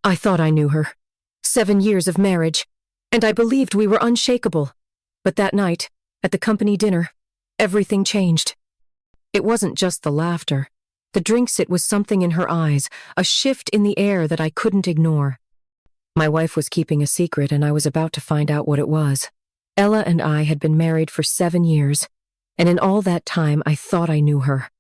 I thought I knew her. 7 years of marriage, and I believed we were unshakable. But that night, at the company dinner, everything changed. It wasn't just the laughter. The drinks, it was something in her eyes, a shift in the air that I couldn't ignore. My wife was keeping a secret, and I was about to find out what it was. Ella and I had been married for 7 years, and in all that time I thought I knew her.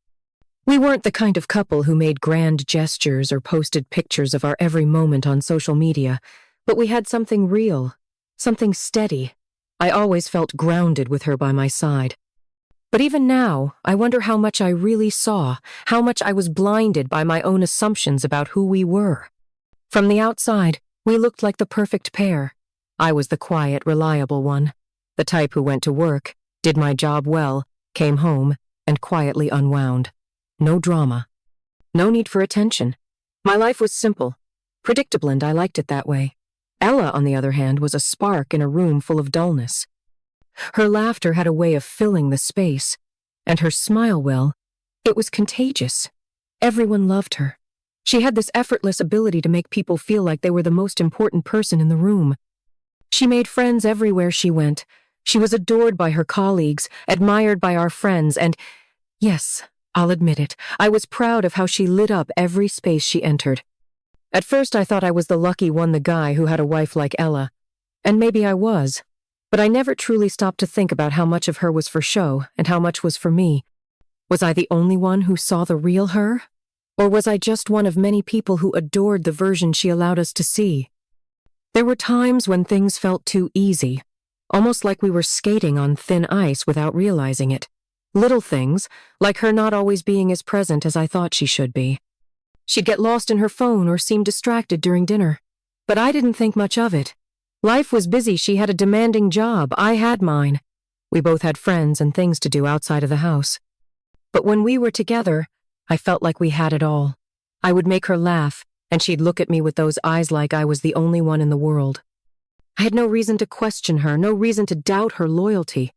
We weren't the kind of couple who made grand gestures or posted pictures of our every moment on social media, but we had something real, something steady. I always felt grounded with her by my side. But even now, I wonder how much I really saw, how much I was blinded by my own assumptions about who we were. From the outside, we looked like the perfect pair. I was the quiet, reliable one, the type who went to work, did my job well, came home, and quietly unwound. No drama. No need for attention. My life was simple, predictable, and I liked it that way. Ella, on the other hand, was a spark in a room full of dullness. Her laughter had a way of filling the space, and her smile, well, it was contagious. Everyone loved her. She had this effortless ability to make people feel like they were the most important person in the room. She made friends everywhere she went. She was adored by her colleagues, admired by our friends, and, yes, I'll admit it, I was proud of how she lit up every space she entered. At first I thought I was the lucky one, the guy who had a wife like Ella. And maybe I was. But I never truly stopped to think about how much of her was for show and how much was for me. Was I the only one who saw the real her? Or was I just one of many people who adored the version she allowed us to see? There were times when things felt too easy, almost like we were skating on thin ice without realizing it. Little things, like her not always being as present as I thought she should be. She'd get lost in her phone or seem distracted during dinner. But I didn't think much of it. Life was busy, she had a demanding job, I had mine. We both had friends and things to do outside of the house. But when we were together, I felt like we had it all. I would make her laugh, and she'd look at me with those eyes like I was the only one in the world. I had no reason to question her, no reason to doubt her loyalty.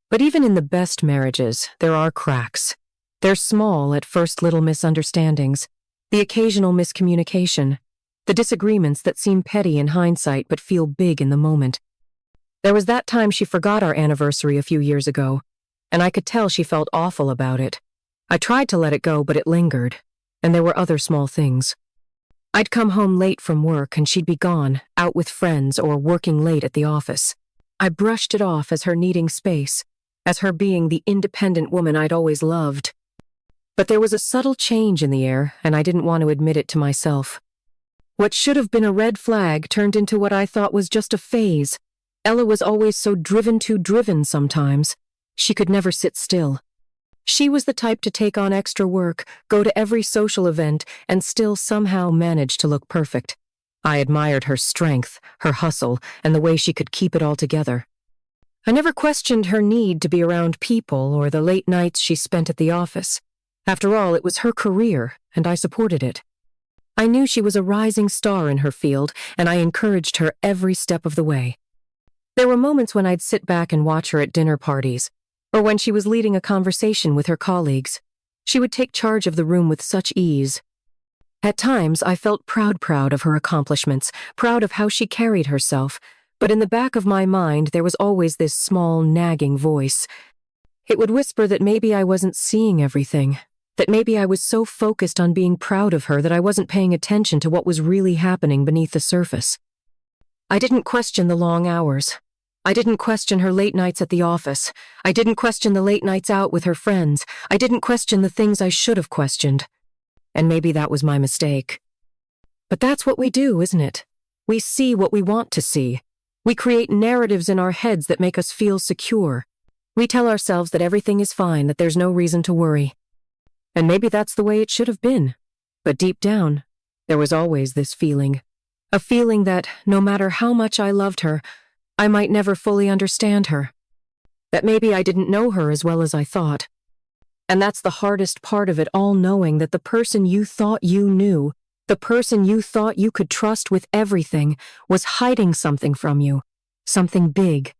But even in the best marriages, there are cracks. They're small at first, little misunderstandings, the occasional miscommunication, the disagreements that seem petty in hindsight but feel big in the moment. There was that time she forgot our anniversary a few years ago, and I could tell she felt awful about it. I tried to let it go, but it lingered, and there were other small things. I'd come home late from work and she'd be gone, out with friends or working late at the office. I brushed it off as her needing space, as her being the independent woman I'd always loved. But there was a subtle change in the air, and I didn't want to admit it to myself. What should have been a red flag turned into what I thought was just a phase. Ella was always so driven sometimes. She could never sit still. She was the type to take on extra work, go to every social event, and still somehow manage to look perfect. I admired her strength, her hustle, and the way she could keep it all together. I never questioned her need to be around people or the late nights she spent at the office. After all, it was her career, and I supported it. I knew she was a rising star in her field, and I encouraged her every step of the way. There were moments when I'd sit back and watch her at dinner parties, or when she was leading a conversation with her colleagues. She would take charge of the room with such ease. At times, I felt proud of her accomplishments, proud of how she carried herself, but in the back of my mind there was always this small, nagging voice. It would whisper that maybe I wasn't seeing everything, that maybe I was so focused on being proud of her that I wasn't paying attention to what was really happening beneath the surface. I didn't question the long hours. I didn't question her late nights at the office. I didn't question the late nights out with her friends. I didn't question the things I should have questioned. And maybe that was my mistake. But that's what we do, isn't it? We see what we want to see. We create narratives in our heads that make us feel secure. We tell ourselves that everything is fine, that there's no reason to worry. And maybe that's the way it should have been. But deep down, there was always this feeling. A feeling that, no matter how much I loved her, I might never fully understand her. That maybe I didn't know her as well as I thought. And that's the hardest part of it all, knowing that the person you thought you knew, the person you thought you could trust with everything, was hiding something from you. Something big.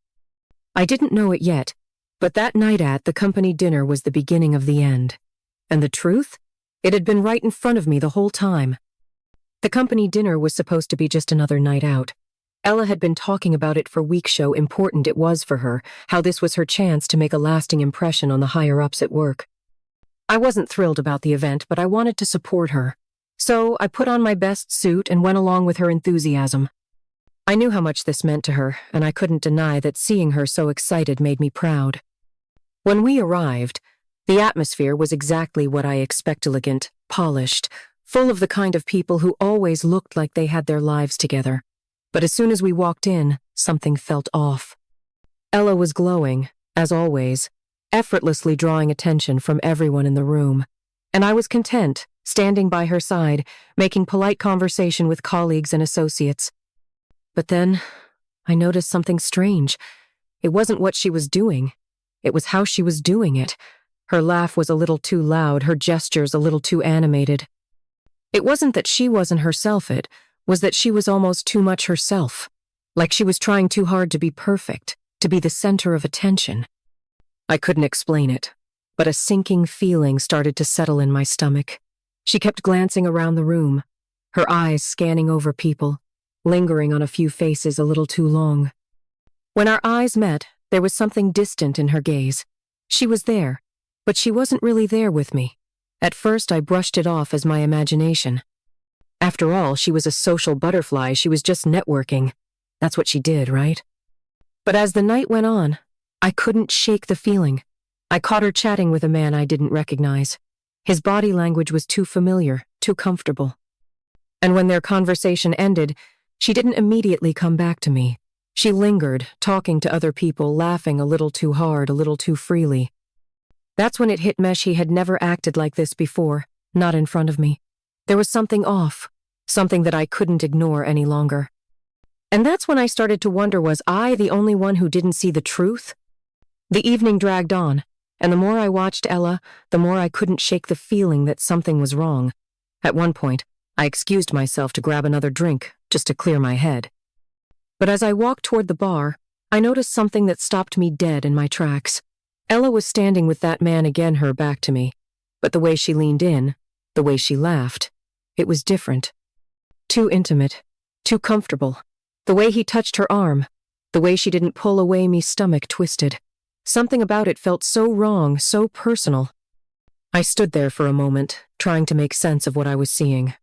I didn't know it yet, but that night at the company dinner was the beginning of the end. And the truth? It had been right in front of me the whole time. The company dinner was supposed to be just another night out. Ella had been talking about it for weeks how important it was for her, how this was her chance to make a lasting impression on the higher-ups at work. I wasn't thrilled about the event, but I wanted to support her. So I put on my best suit and went along with her enthusiasm. I knew how much this meant to her, and I couldn't deny that seeing her so excited made me proud. When we arrived, the atmosphere was exactly what I expected: elegant, polished, full of the kind of people who always looked like they had their lives together. But as soon as we walked in, something felt off. Ella was glowing, as always, effortlessly drawing attention from everyone in the room. And I was content, standing by her side, making polite conversation with colleagues and associates. But then, I noticed something strange. It wasn't what she was doing. It was how she was doing it. Her laugh was a little too loud, her gestures a little too animated. It wasn't that she wasn't herself, it was that she was almost too much herself. Like she was trying too hard to be perfect, to be the center of attention. I couldn't explain it, but a sinking feeling started to settle in my stomach. She kept glancing around the room, her eyes scanning over people, lingering on a few faces a little too long. When our eyes met, there was something distant in her gaze. She was there, but she wasn't really there with me. At first, I brushed it off as my imagination. After all, she was a social butterfly. She was just networking. That's what she did, right? But as the night went on, I couldn't shake the feeling. I caught her chatting with a man I didn't recognize. His body language was too familiar, too comfortable. And when their conversation ended, she didn't immediately come back to me. She lingered, talking to other people, laughing a little too hard, a little too freely. That's when it hit me: he had never acted like this before, not in front of me. There was something off, something that I couldn't ignore any longer. And that's when I started to wonder, was I the only one who didn't see the truth? The evening dragged on, and the more I watched Ella, the more I couldn't shake the feeling that something was wrong. At one point, I excused myself to grab another drink, just to clear my head. But as I walked toward the bar, I noticed something that stopped me dead in my tracks. Ella was standing with that man again, her back to me. But the way she leaned in, the way she laughed, it was different. Too intimate, too comfortable. The way he touched her arm, the way she didn't pull away, me stomach twisted. Something about it felt so wrong, so personal. I stood there for a moment, trying to make sense of what I was seeing.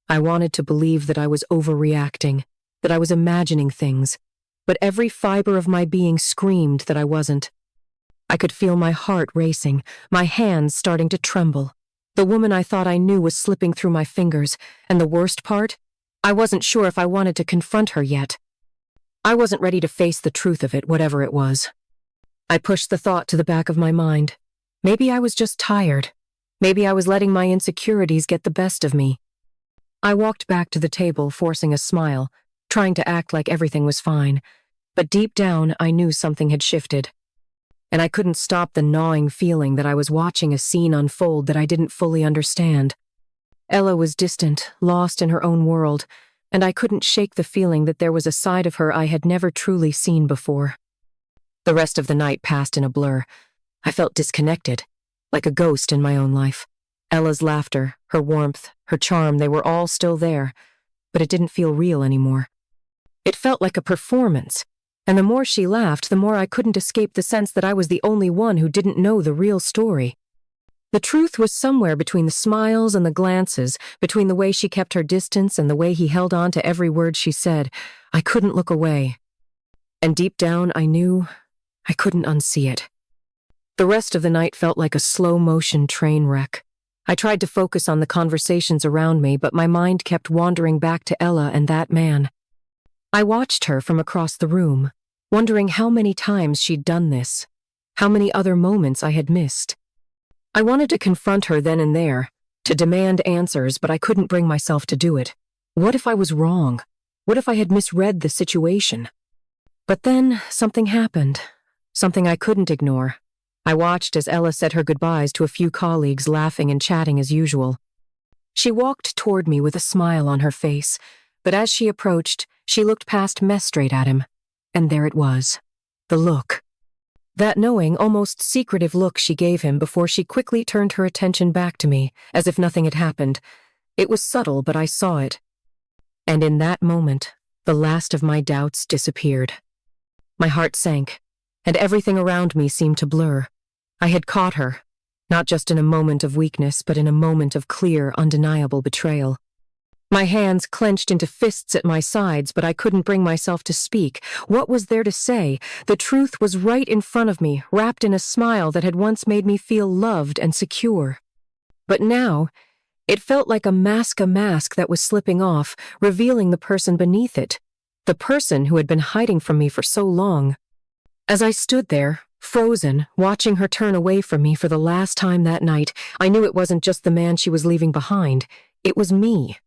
I wanted to believe that I was overreacting, that I was imagining things, but every fiber of my being screamed that I wasn't. I could feel my heart racing, my hands starting to tremble. The woman I thought I knew was slipping through my fingers, and the worst part? I wasn't sure if I wanted to confront her yet. I wasn't ready to face the truth of it, whatever it was. I pushed the thought to the back of my mind. Maybe I was just tired. Maybe I was letting my insecurities get the best of me. I walked back to the table, forcing a smile, trying to act like everything was fine. But deep down, I knew something had shifted. And I couldn't stop the gnawing feeling that I was watching a scene unfold that I didn't fully understand. Ella was distant, lost in her own world, and I couldn't shake the feeling that there was a side of her I had never truly seen before. The rest of the night passed in a blur. I felt disconnected, like a ghost in my own life. Ella's laughter, her warmth, her charm, they were all still there, but it didn't feel real anymore. It felt like a performance. And the more she laughed, the more I couldn't escape the sense that I was the only one who didn't know the real story. The truth was somewhere between the smiles and the glances, between the way she kept her distance and the way he held on to every word she said. I couldn't look away. And deep down, I knew I couldn't unsee it. The rest of the night felt like a slow-motion train wreck. I tried to focus on the conversations around me, but my mind kept wandering back to Ella and that man. I watched her from across the room, wondering how many times she'd done this, how many other moments I had missed. I wanted to confront her then and there, to demand answers, but I couldn't bring myself to do it. What if I was wrong? What if I had misread the situation? But then something happened, something I couldn't ignore. I watched as Ella said her goodbyes to a few colleagues, laughing and chatting as usual. She walked toward me with a smile on her face, but as she approached, she looked past me straight at him. And there it was. The look. That knowing, almost secretive look she gave him before she quickly turned her attention back to me, as if nothing had happened. It was subtle, but I saw it. And in that moment, the last of my doubts disappeared. My heart sank, and everything around me seemed to blur. I had caught her, not just in a moment of weakness, but in a moment of clear, undeniable betrayal. My hands clenched into fists at my sides, but I couldn't bring myself to speak. What was there to say? The truth was right in front of me, wrapped in a smile that had once made me feel loved and secure. But now, it felt like a mask that was slipping off, revealing the person beneath it, the person who had been hiding from me for so long. As I stood there, frozen, watching her turn away from me for the last time that night, I knew it wasn't just the man she was leaving behind. It was me.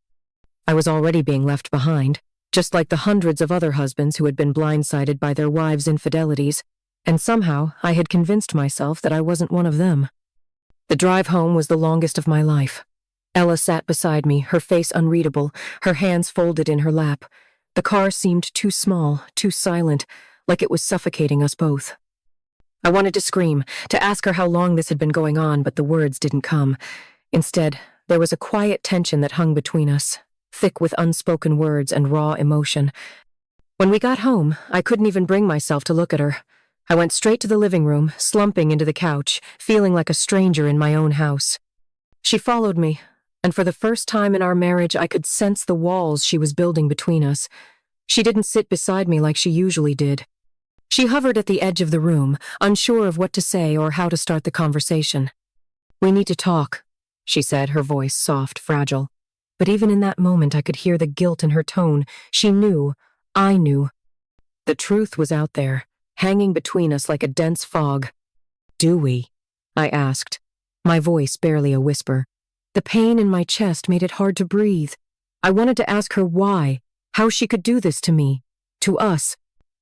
I was already being left behind, just like the hundreds of other husbands who had been blindsided by their wives' infidelities, and somehow I had convinced myself that I wasn't one of them. The drive home was the longest of my life. Ella sat beside me, her face unreadable, her hands folded in her lap. The car seemed too small, too silent, like it was suffocating us both. I wanted to scream, to ask her how long this had been going on, but the words didn't come. Instead, there was a quiet tension that hung between us, thick with unspoken words and raw emotion. When we got home, I couldn't even bring myself to look at her. I went straight to the living room, slumping into the couch, feeling like a stranger in my own house. She followed me, and for the first time in our marriage, I could sense the walls she was building between us. She didn't sit beside me like she usually did. She hovered at the edge of the room, unsure of what to say or how to start the conversation. "We need to talk," she said, her voice soft, fragile. But even in that moment, I could hear the guilt in her tone. She knew. I knew. The truth was out there, hanging between us like a dense fog. "Do we?" I asked, my voice barely a whisper. The pain in my chest made it hard to breathe. I wanted to ask her why, how she could do this to me, to us,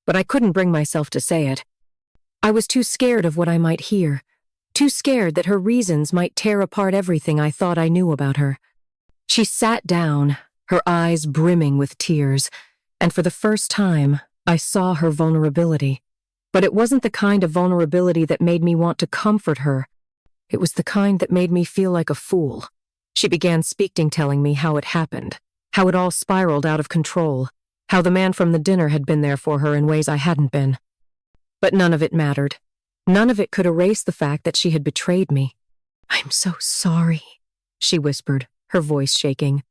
but I couldn't bring myself to say it. I was too scared of what I might hear, too scared that her reasons might tear apart everything I thought I knew about her. She sat down, her eyes brimming with tears, and for the first time, I saw her vulnerability. But it wasn't the kind of vulnerability that made me want to comfort her. It was the kind that made me feel like a fool. She began speaking, telling me how it happened, how it all spiraled out of control, how the man from the dinner had been there for her in ways I hadn't been. But none of it mattered. None of it could erase the fact that she had betrayed me. "I'm so sorry," she whispered, her voice shaking.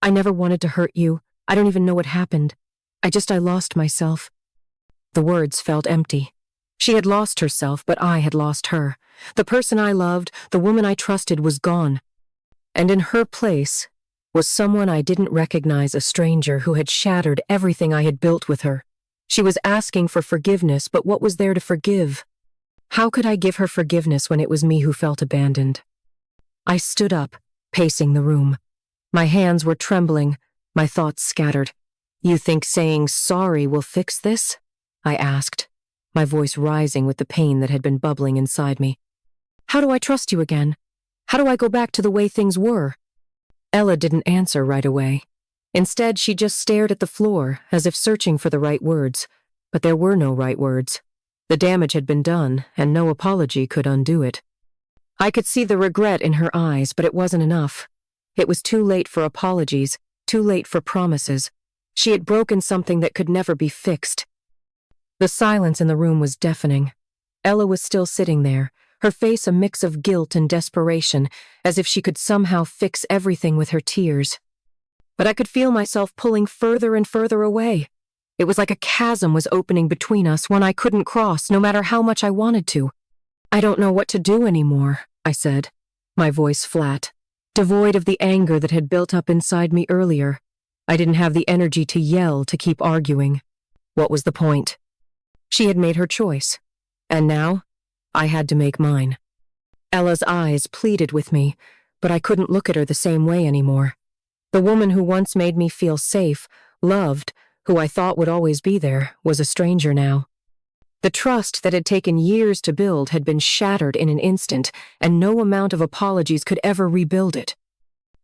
"I never wanted to hurt you. I don't even know what happened. I lost myself." The words felt empty. She had lost herself, but I had lost her. The person I loved, the woman I trusted, was gone. And in her place was someone I didn't recognize, a stranger who had shattered everything I had built with her. She was asking for forgiveness, but what was there to forgive? How could I give her forgiveness when it was me who felt abandoned? I stood up, pacing the room. My hands were trembling, my thoughts scattered. "You think saying sorry will fix this?" I asked, my voice rising with the pain that had been bubbling inside me. "How do I trust you again? How do I go back to the way things were?" Ella didn't answer right away. Instead, she just stared at the floor, as if searching for the right words. But there were no right words. The damage had been done, and no apology could undo it. I could see the regret in her eyes, but it wasn't enough. It was too late for apologies, too late for promises. She had broken something that could never be fixed. The silence in the room was deafening. Ella was still sitting there, her face a mix of guilt and desperation, as if she could somehow fix everything with her tears. But I could feel myself pulling further and further away. It was like a chasm was opening between us, one I couldn't cross, no matter how much I wanted to. "I don't know what to do anymore," I said, my voice flat, devoid of the anger that had built up inside me earlier. I didn't have the energy to yell, to keep arguing. What was the point? She had made her choice, and now I had to make mine. Ella's eyes pleaded with me, but I couldn't look at her the same way anymore. The woman who once made me feel safe, loved, who I thought would always be there, was a stranger now. The trust that had taken years to build had been shattered in an instant, and no amount of apologies could ever rebuild it.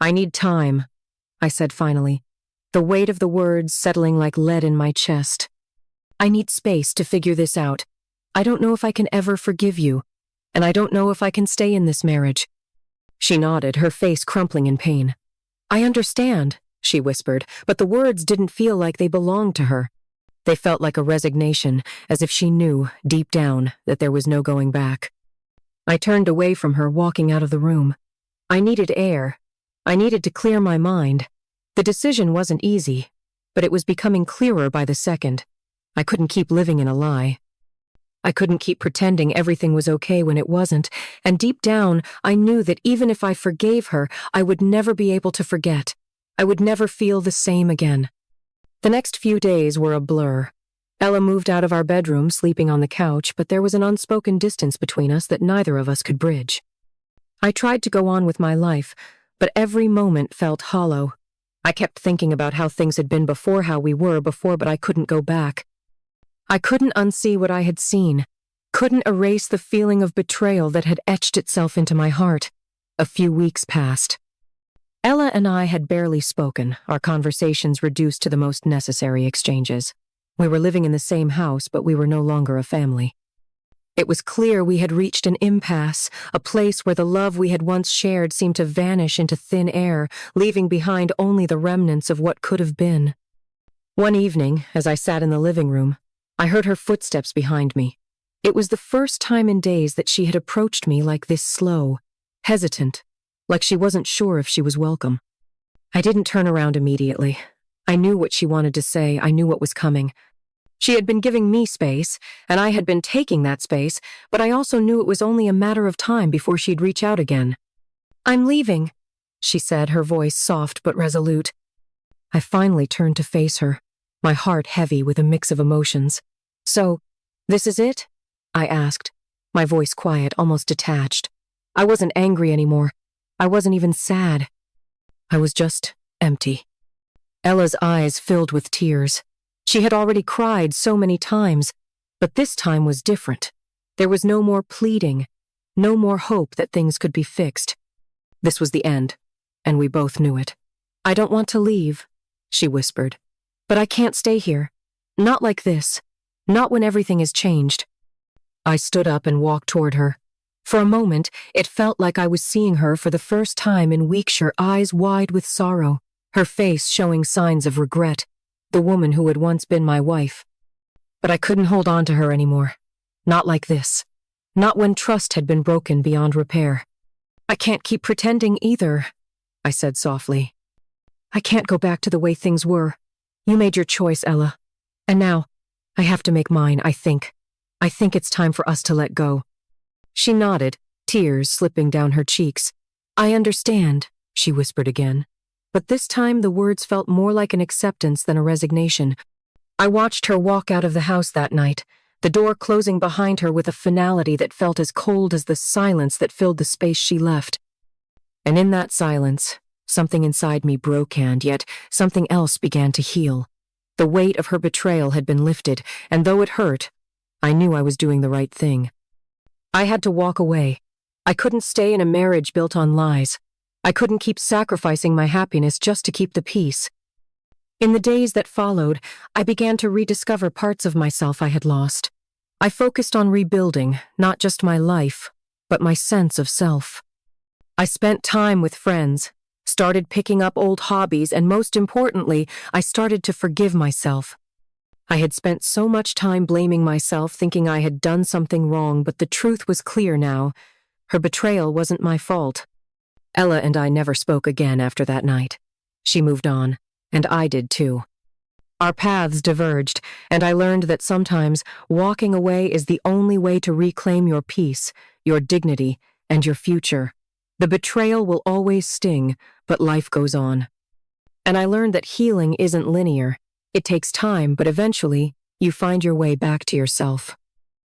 "I need time," I said finally, the weight of the words settling like lead in my chest. "I need space to figure this out. I don't know if I can ever forgive you, and I don't know if I can stay in this marriage." She nodded, her face crumpling in pain. "I understand," she whispered, but the words didn't feel like they belonged to her. They felt like a resignation, as if she knew, deep down, that there was no going back. I turned away from her, walking out of the room. I needed air. I needed to clear my mind. The decision wasn't easy, but it was becoming clearer by the second. I couldn't keep living in a lie. I couldn't keep pretending everything was okay when it wasn't, and deep down, I knew that even if I forgave her, I would never be able to forget. I would never feel the same again. The next few days were a blur. Ella moved out of our bedroom, sleeping on the couch, but there was an unspoken distance between us that neither of us could bridge. I tried to go on with my life, but every moment felt hollow. I kept thinking about how things had been before, how we were before, but I couldn't go back. I couldn't unsee what I had seen, couldn't erase the feeling of betrayal that had etched itself into my heart. A few weeks passed. Ella and I had barely spoken, our conversations reduced to the most necessary exchanges. We were living in the same house, but we were no longer a family. It was clear we had reached an impasse, a place where the love we had once shared seemed to vanish into thin air, leaving behind only the remnants of what could have been. One evening, as I sat in the living room, I heard her footsteps behind me. It was the first time in days that she had approached me like this, slow, hesitant, like she wasn't sure if she was welcome. I didn't turn around immediately. I knew what she wanted to say, I knew what was coming. She had been giving me space, and I had been taking that space, but I also knew it was only a matter of time before she'd reach out again. "I'm leaving," she said, her voice soft but resolute. I finally turned to face her, my heart heavy with a mix of emotions. "So, this is it?" I asked, my voice quiet, almost detached. I wasn't angry anymore. I wasn't even sad. I was just empty. Ella's eyes filled with tears. She had already cried so many times, but this time was different. There was no more pleading, no more hope that things could be fixed. This was the end, and we both knew it. "I don't want to leave," she whispered, "but I can't stay here. Not like this. Not when everything has changed." I stood up and walked toward her. For a moment, it felt like I was seeing her for the first time in weeks, her eyes wide with sorrow, her face showing signs of regret, the woman who had once been my wife. But I couldn't hold on to her anymore. Not like this. Not when trust had been broken beyond repair. "I can't keep pretending either," I said softly. "I can't go back to the way things were. You made your choice, Ella. And now, I have to make mine, I think. I think it's time for us to let go." She nodded, tears slipping down her cheeks. "I understand," she whispered again. But this time the words felt more like an acceptance than a resignation. I watched her walk out of the house that night, the door closing behind her with a finality that felt as cold as the silence that filled the space she left. And in that silence, something inside me broke, and yet something else began to heal. The weight of her betrayal had been lifted, and though it hurt, I knew I was doing the right thing. I had to walk away. I couldn't stay in a marriage built on lies. I couldn't keep sacrificing my happiness just to keep the peace. In the days that followed, I began to rediscover parts of myself I had lost. I focused on rebuilding, not just my life, but my sense of self. I spent time with friends, started picking up old hobbies, and most importantly, I started to forgive myself. I had spent so much time blaming myself, thinking I had done something wrong, but the truth was clear now. Her betrayal wasn't my fault. Ella and I never spoke again after that night. She moved on, and I did too. Our paths diverged, and I learned that sometimes walking away is the only way to reclaim your peace, your dignity, and your future. The betrayal will always sting, but life goes on. And I learned that healing isn't linear. It takes time, but eventually, you find your way back to yourself.